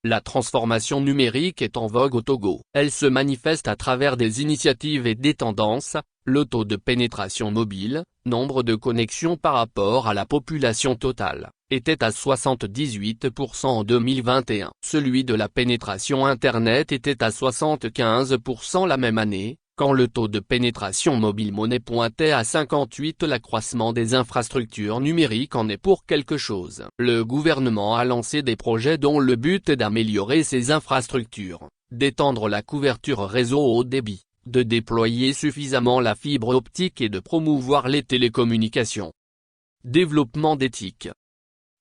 La transformation numérique est en vogue au Togo. Elle se manifeste à travers des initiatives et des tendances. Le taux de pénétration mobile, nombre de connexions par rapport à la population totale, était à 78% en 2021. Celui de la pénétration Internet était à 75% la même année, quand le taux de pénétration mobile monnaie pointait à 58%. L'accroissement des infrastructures numériques en est pour quelque chose. Le gouvernement a lancé des projets dont le but est d'améliorer ces infrastructures, d'étendre la couverture réseau haut débit, de déployer suffisamment la fibre optique et de promouvoir les télécommunications. Développement d'éthique.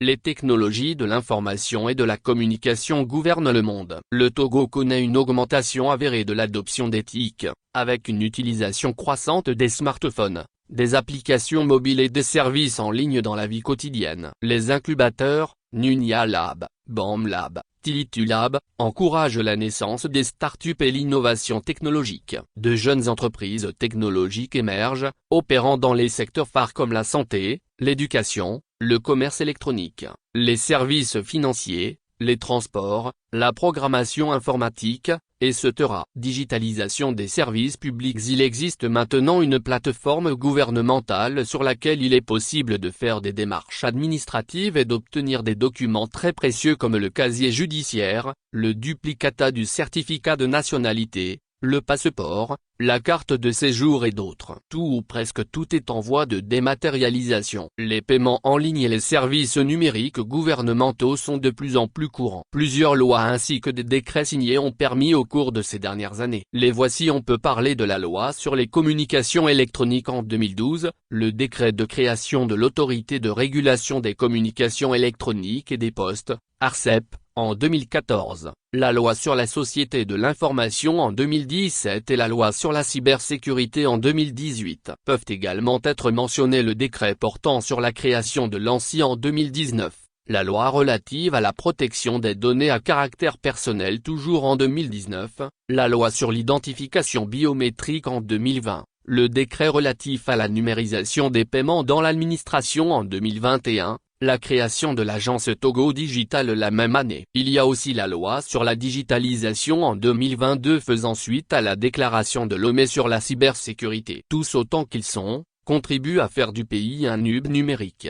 Les technologies de l'information et de la communication gouvernent le monde. Le Togo connaît une augmentation avérée de l'adoption d'éthique, avec une utilisation croissante des smartphones, des applications mobiles et des services en ligne dans la vie quotidienne. Les incubateurs, Nunia Lab, BAM Lab, Tilitu Lab, encouragent la naissance des startups et l'innovation technologique. De jeunes entreprises technologiques émergent, opérant dans les secteurs phares comme la santé, l'éducation, le commerce électronique, les services financiers, les transports, la programmation informatique, etc. Digitalisation des services publics. Il existe maintenant une plateforme gouvernementale sur laquelle il est possible de faire des démarches administratives et d'obtenir des documents très précieux comme le casier judiciaire, le duplicata du certificat de nationalité, le passeport, la carte de séjour et d'autres. Tout ou presque tout est en voie de dématérialisation. Les paiements en ligne et les services numériques gouvernementaux sont de plus en plus courants. Plusieurs lois ainsi que des décrets signés ont permis au cours de ces dernières années. Les voici. On peut parler de la loi sur les communications électroniques en 2012, le décret de création de l'autorité de régulation des communications électroniques et des postes, ARCEP, en 2014, la loi sur la société de l'information en 2017 et la loi sur la cybersécurité en 2018. Peuvent également être mentionnés le décret portant sur la création de l'ANSSI en 2019, la loi relative à la protection des données à caractère personnel toujours en 2019, la loi sur l'identification biométrique en 2020. Le décret relatif à la numérisation des paiements dans l'administration en 2021, la création de l'agence Togo Digital la même année. Il y a aussi la loi sur la digitalisation en 2022 faisant suite à la déclaration de Lomé sur la cybersécurité. Tous autant qu'ils sont, contribuent à faire du pays un hub numérique.